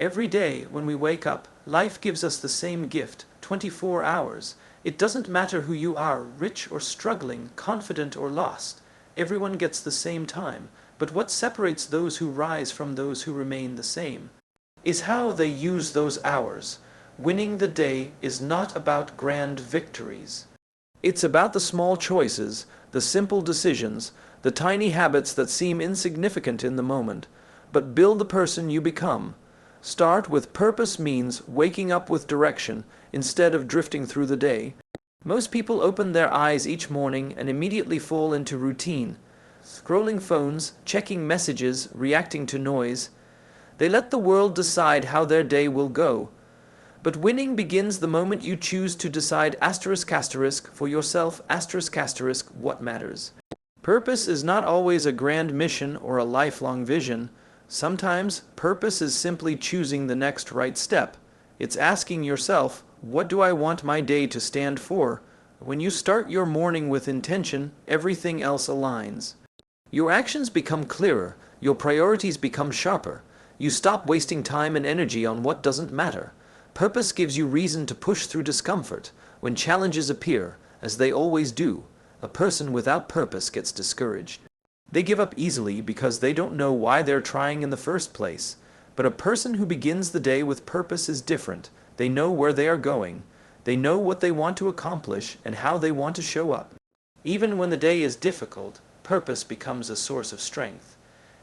Every day when we wake up, life gives us the same gift, 24 hours. It doesn't matter who you are, rich or struggling, confident or lost. Everyone gets the same time, but what separates those who rise from those who remain the same is how they use those hours. Winning the day is not about grand victories. It's about the small choices, the simple decisions, the tiny habits that seem insignificant in the moment, but build the person you become. Start with purpose means waking up with direction instead of drifting through the day. Most people open their eyes each morning and immediately fall into routine. Scrolling phones, checking messages, reacting to noise. They let the world decide how their day will go. But winning begins the moment you choose to decide *** for yourself *** what matters. Purpose is not always a grand mission or a lifelong vision. Sometimes purpose is simply choosing the next right step. It's asking yourself, what do I want my day to stand for? When you start your morning with intention, everything else aligns. Your actions become clearer, your priorities become sharper. You stop wasting time and energy on what doesn't matter. Purpose gives you reason to push through discomfort. When challenges appear, as they always do, a person without purpose gets discouraged. They give up easily because they don't know why they're trying in the first place. But a person who begins the day with purpose is different. They know where they are going. They know what they want to accomplish and how they want to show up. Even when the day is difficult, purpose becomes a source of strength.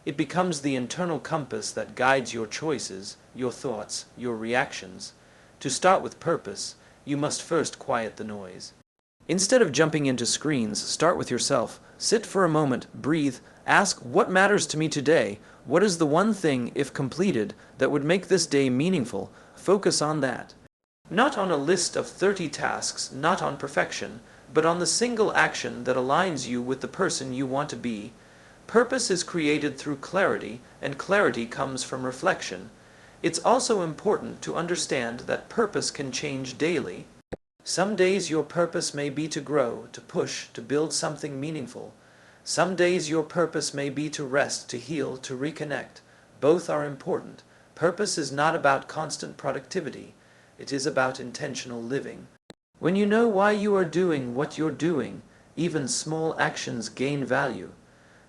It becomes the internal compass that guides your choices, your thoughts, your reactions. To start with purpose, you must first quiet the noise. Instead of jumping into screens, start with yourself. Sit for a moment, breathe, ask what matters to me today. What is the one thing, if completed, that would make this day meaningful? Focus on that. Not on a list of 30 tasks, not on perfection, but on the single action that aligns you with the person you want to be. Purpose is created through clarity, and clarity comes from reflection. It's also important to understand that purpose can change daily. Some days your purpose may be to grow, to push, to build something meaningful. Some days your purpose may be to rest, to heal, to reconnect. Both are important. Purpose is not about constant productivity. It is about intentional living. When you know why you are doing what you're doing, even small actions gain value.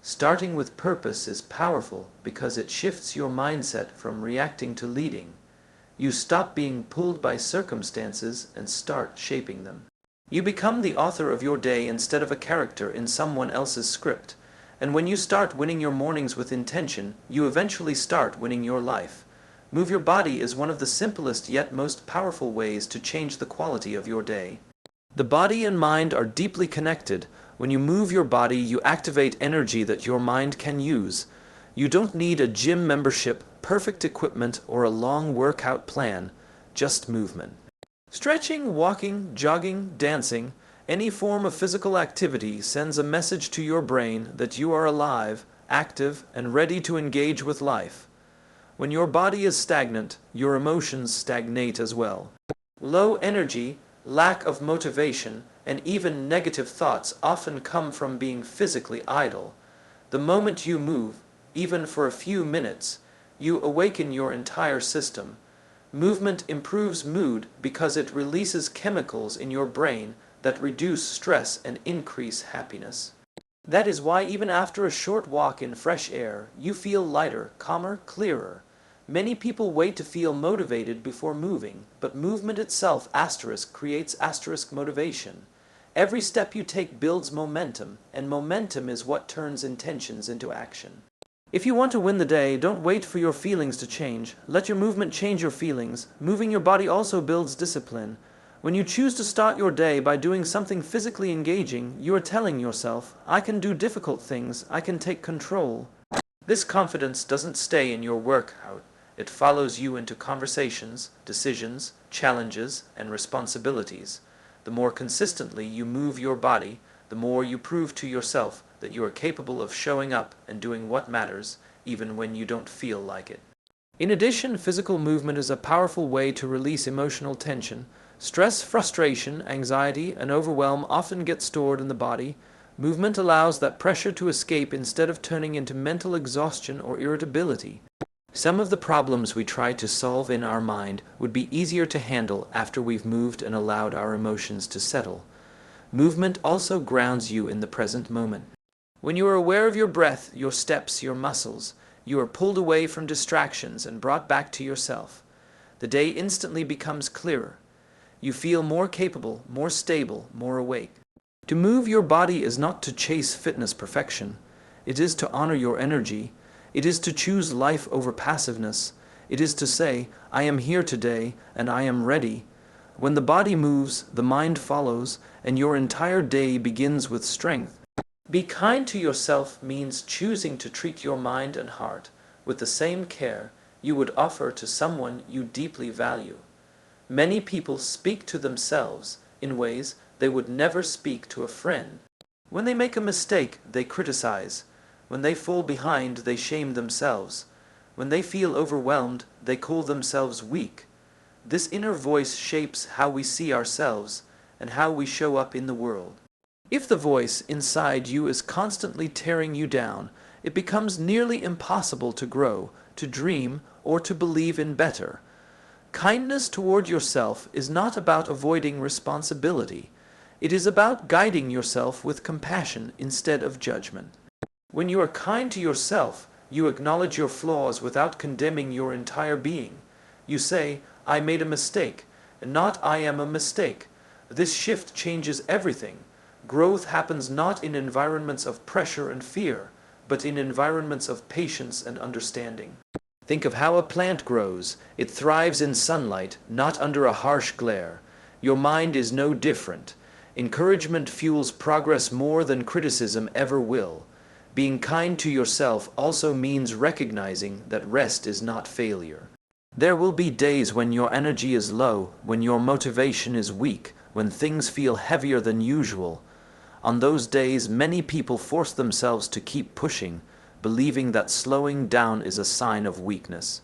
Starting with purpose is powerful because it shifts your mindset from reacting to leading. You stop being pulled by circumstances and start shaping them. You become the author of your day instead of a character in someone else's script. And when you start winning your mornings with intention, you eventually start winning your life. Move your body is one of the simplest yet most powerful ways to change the quality of your day. The body and mind are deeply connected. When you move your body, you activate energy that your mind can use. You don't need a gym membership, perfect equipment, or a long workout plan, just movement. Stretching, walking, jogging, dancing, any form of physical activity sends a message to your brain that you are alive, active, and ready to engage with life. When your body is stagnant, your emotions stagnate as well. Low energy, lack of motivation, and even negative thoughts often come from being physically idle. The moment you move, even for a few minutes, you awaken your entire system. Movement improves mood because it releases chemicals in your brain that reduce stress and increase happiness. That is why even after a short walk in fresh air, you feel lighter, calmer, clearer. Many people wait to feel motivated before moving, but movement itself creates motivation. Every step you take builds momentum, and momentum is what turns intentions into action. If you want to win the day, don't wait for your feelings to change. Let your movement change your feelings. Moving your body also builds discipline. When you choose to start your day by doing something physically engaging, you are telling yourself, I can do difficult things, I can take control. This confidence doesn't stay in your workout. It follows you into conversations, decisions, challenges, and responsibilities. The more consistently you move your body, the more you prove to yourself that you are capable of showing up and doing what matters, even when you don't feel like it. In addition, physical movement is a powerful way to release emotional tension. Stress, frustration, anxiety, and overwhelm often get stored in the body. Movement allows that pressure to escape instead of turning into mental exhaustion or irritability. Some of the problems we try to solve in our mind would be easier to handle after we've moved and allowed our emotions to settle. Movement also grounds you in the present moment. When you are aware of your breath, your steps, your muscles, you are pulled away from distractions and brought back to yourself. The day instantly becomes clearer. You feel more capable, more stable, more awake. To move your body is not to chase fitness perfection. It is to honor your energy. It is to choose life over passiveness. It is to say, I am here today and I am ready. When the body moves, the mind follows, and your entire day begins with strength. Be kind to yourself means choosing to treat your mind and heart with the same care you would offer to someone you deeply value. Many people speak to themselves in ways they would never speak to a friend. When they make a mistake, they criticize. When they fall behind, they shame themselves. When they feel overwhelmed, they call themselves weak. This inner voice shapes how we see ourselves and how we show up in the world. If the voice inside you is constantly tearing you down, it becomes nearly impossible to grow, to dream, or to believe in better. Kindness toward yourself is not about avoiding responsibility. It is about guiding yourself with compassion instead of judgment. When you are kind to yourself, you acknowledge your flaws without condemning your entire being. You say, I made a mistake, and not I am a mistake. This shift changes everything. Growth happens not in environments of pressure and fear, but in environments of patience and understanding. Think of how a plant grows. It thrives in sunlight, not under a harsh glare. Your mind is no different. Encouragement fuels progress more than criticism ever will. Being kind to yourself also means recognizing that rest is not failure. There will be days when your energy is low, when your motivation is weak, when things feel heavier than usual. On those days, many people force themselves to keep pushing, believing that slowing down is a sign of weakness.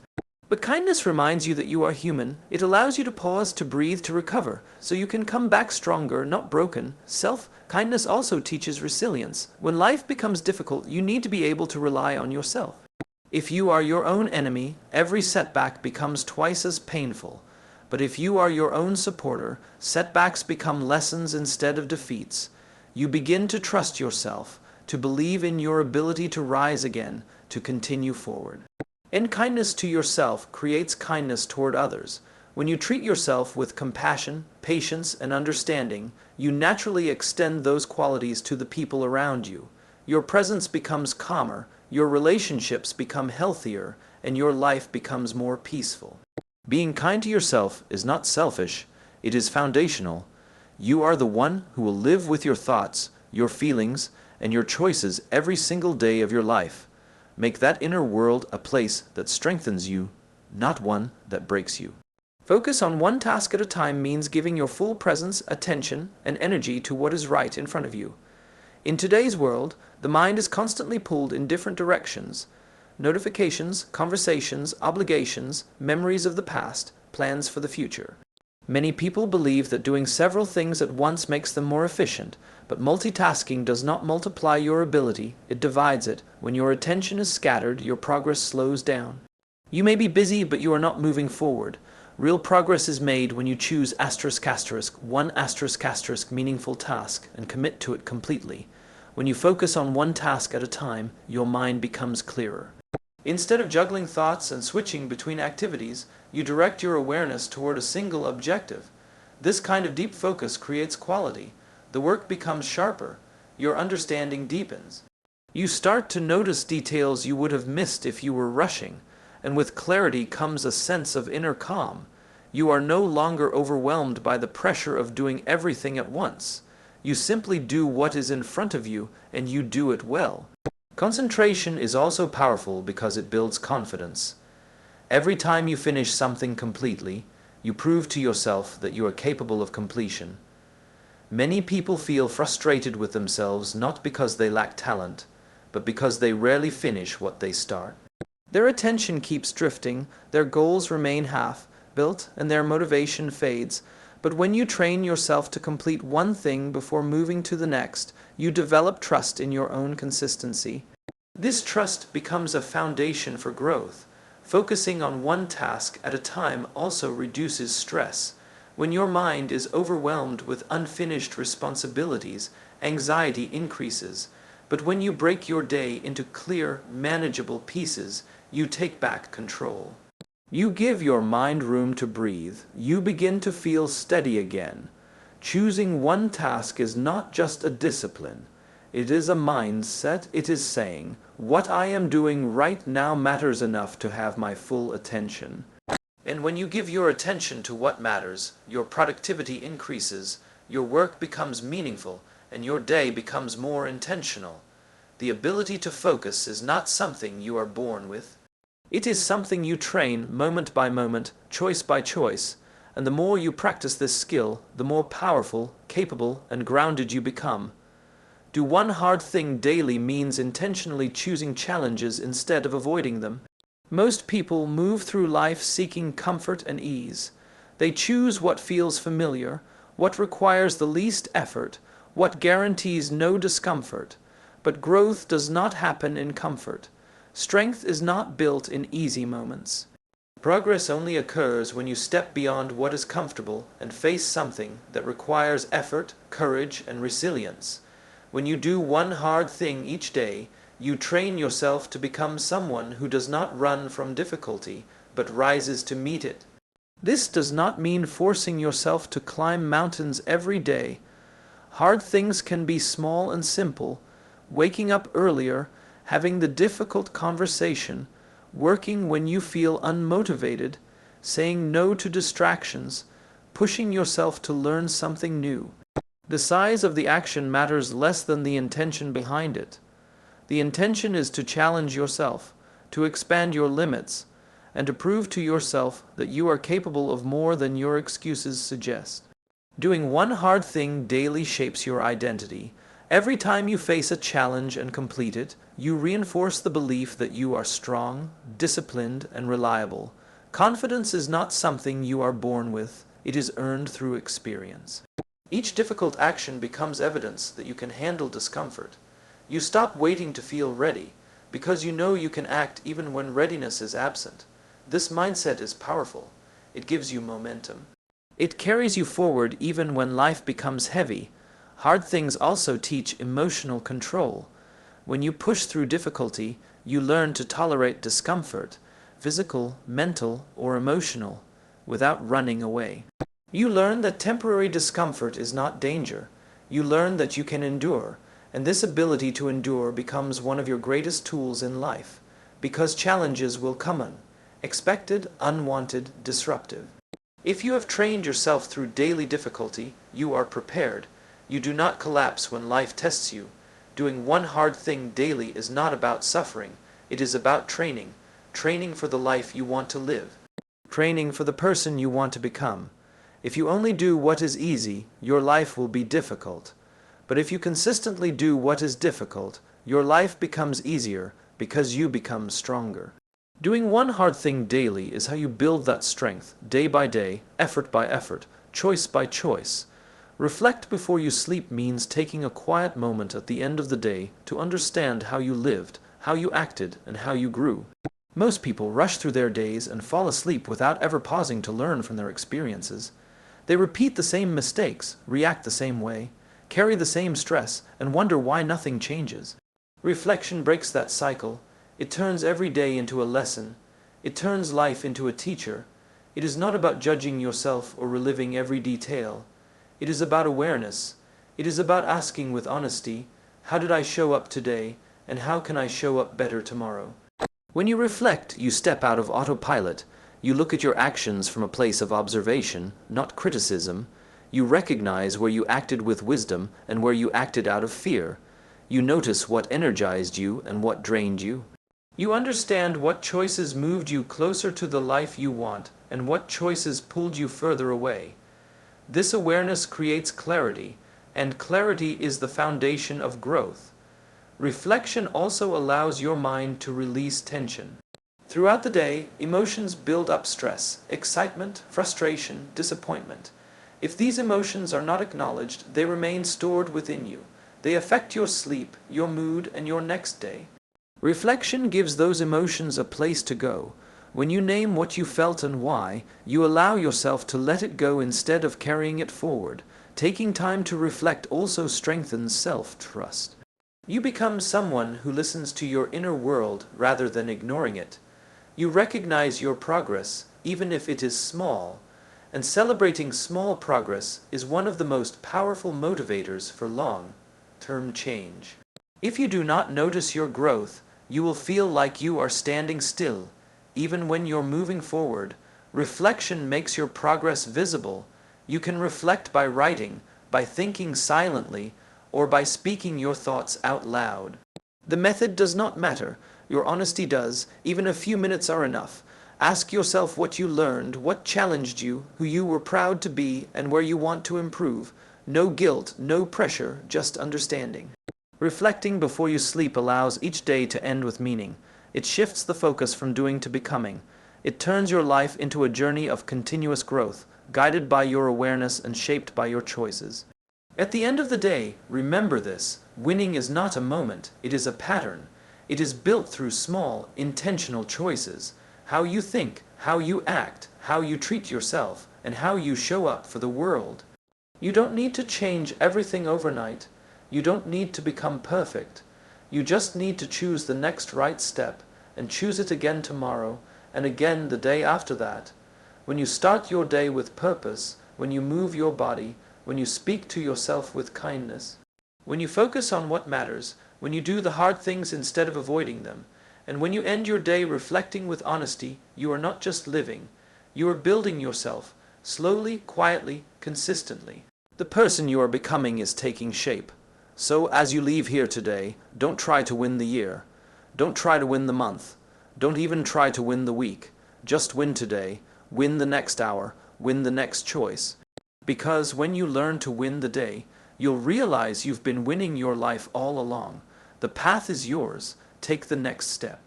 But kindness reminds you that you are human. It allows you to pause, to breathe, to recover, so you can come back stronger, not broken. Kindness also teaches resilience. When life becomes difficult, you need to be able to rely on yourself. If you are your own enemy, every setback becomes twice as painful. But if you are your own supporter, setbacks become lessons instead of defeats. You begin to trust yourself, to believe in your ability to rise again, to continue forward. And kindness to yourself creates kindness toward others. When you treat yourself with compassion, patience, and understanding, you naturally extend those qualities to the people around you. Your presence becomes calmer, your relationships become healthier, and your life becomes more peaceful. Being kind to yourself is not selfish, it is foundational. You are the one who will live with your thoughts, your feelings, and your choices every single day of your life. Make that inner world a place that strengthens you, not one that breaks you. Focus on one task at a time means giving your full presence, attention, and energy to what is right in front of you. In today's world, the mind is constantly pulled in different directions. Notifications, conversations, obligations, memories of the past, plans for the future. Many people believe that doing several things at once makes them more efficient, but multitasking does not multiply your ability, it divides it. When your attention is scattered, your progress slows down. You may be busy, but you are not moving forward. Real progress is made when you choose one meaningful task and commit to it completely. When you focus on one task at a time, your mind becomes clearer. Instead of juggling thoughts and switching between activities, you direct your awareness toward a single objective. This kind of deep focus creates quality. The work becomes sharper. Your understanding deepens. You start to notice details you would have missed if you were rushing, and with clarity comes a sense of inner calm. You are no longer overwhelmed by the pressure of doing everything at once. You simply do what is in front of you, and you do it well. Concentration is also powerful because it builds confidence. Every time you finish something completely, you prove to yourself that you are capable of completion. Many people feel frustrated with themselves not because they lack talent, but because they rarely finish what they start. Their attention keeps drifting, their goals remain half-built, and their motivation fades. But when you train yourself to complete one thing before moving to the next, you develop trust in your own consistency. This trust becomes a foundation for growth. Focusing on one task at a time also reduces stress. When your mind is overwhelmed with unfinished responsibilities, anxiety increases. But when you break your day into clear, manageable pieces, you take back control. You give your mind room to breathe. You begin to feel steady again. Choosing one task is not just a discipline. It is a mindset. It is saying, what I am doing right now matters enough to have my full attention. And when you give your attention to what matters, your productivity increases, your work becomes meaningful, and your day becomes more intentional. The ability to focus is not something you are born with. It is something you train moment by moment, choice by choice, and the more you practice this skill, the more powerful, capable, and grounded you become. Do one hard thing daily means intentionally choosing challenges instead of avoiding them. Most people move through life seeking comfort and ease. They choose what feels familiar, what requires the least effort, what guarantees no discomfort. But growth does not happen in comfort. Strength is not built in easy moments. Progress only occurs when you step beyond what is comfortable and face something that requires effort, courage, and resilience. When you do one hard thing each day, you train yourself to become someone who does not run from difficulty, but rises to meet it. This does not mean forcing yourself to climb mountains every day. Hard things can be small and simple. Waking up earlier, having the difficult conversation, working when you feel unmotivated, saying no to distractions, pushing yourself to learn something new. The size of the action matters less than the intention behind it. The intention is to challenge yourself, to expand your limits, and to prove to yourself that you are capable of more than your excuses suggest. Doing one hard thing daily shapes your identity. Every time you face a challenge and complete it, you reinforce the belief that you are strong, disciplined, and reliable. Confidence is not something you are born with. It is earned through experience. Each difficult action becomes evidence that you can handle discomfort. You stop waiting to feel ready, because you know you can act even when readiness is absent. This mindset is powerful. It gives you momentum. It carries you forward even when life becomes heavy. Hard things also teach emotional control. When you push through difficulty, you learn to tolerate discomfort, physical, mental, or emotional, without running away. You learn that temporary discomfort is not danger. You learn that you can endure, and this ability to endure becomes one of your greatest tools in life, because challenges will come unexpected, unwanted, disruptive. If you have trained yourself through daily difficulty, you are prepared. You do not collapse when life tests you. Doing one hard thing daily is not about suffering. It is about training. Training for the life you want to live. Training for the person you want to become. If you only do what is easy, your life will be difficult. But if you consistently do what is difficult, your life becomes easier because you become stronger. Doing one hard thing daily is how you build that strength, day by day, effort by effort, choice by choice. Reflect before you sleep means taking a quiet moment at the end of the day to understand how you lived, how you acted, and how you grew. Most people rush through their days and fall asleep without ever pausing to learn from their experiences. They repeat the same mistakes, react the same way, carry the same stress, and wonder why nothing changes. Reflection breaks that cycle. It turns every day into a lesson. It turns life into a teacher. It is not about judging yourself or reliving every detail. It is about awareness. It is about asking with honesty, how did I show up today, and how can I show up better tomorrow? When you reflect, you step out of autopilot. You look at your actions from a place of observation, not criticism. You recognize where you acted with wisdom and where you acted out of fear. You notice what energized you and what drained you. You understand what choices moved you closer to the life you want and what choices pulled you further away. This awareness creates clarity, and clarity is the foundation of growth. Reflection also allows your mind to release tension. Throughout the day, emotions build up stress, excitement, frustration, disappointment. If these emotions are not acknowledged, they remain stored within you. They affect your sleep, your mood, and your next day. Reflection gives those emotions a place to go. When you name what you felt and why, you allow yourself to let it go instead of carrying it forward. Taking time to reflect also strengthens self-trust. You become someone who listens to your inner world rather than ignoring it. You recognize your progress, even if it is small, and celebrating small progress is one of the most powerful motivators for long-term change. If you do not notice your growth, you will feel like you are standing still, even when you're moving forward. Reflection makes your progress visible. You can reflect by writing, by thinking silently, or by speaking your thoughts out loud. The method does not matter. Your honesty does. Even a few minutes are enough. Ask yourself what you learned, what challenged you, who you were proud to be, and where you want to improve. No guilt, no pressure, just understanding. Reflecting before you sleep allows each day to end with meaning. It shifts the focus from doing to becoming. It turns your life into a journey of continuous growth, guided by your awareness and shaped by your choices. At the end of the day, remember this: winning is not a moment, it is a pattern. It is built through small, intentional choices. How you think, how you act, how you treat yourself, and how you show up for the world. You don't need to change everything overnight. You don't need to become perfect. You just need to choose the next right step, and choose it again tomorrow, and again the day after that. When you start your day with purpose, when you move your body, when you speak to yourself with kindness, when you focus on what matters, when you do the hard things instead of avoiding them, and when you end your day reflecting with honesty, you are not just living, you are building yourself, slowly, quietly, consistently. The person you are becoming is taking shape. So as you leave here today, don't try to win the year. Don't try to win the month. Don't even try to win the week. Just win today, win the next hour, win the next choice. Because when you learn to win the day, you'll realize you've been winning your life all along. The path is yours. Take the next step.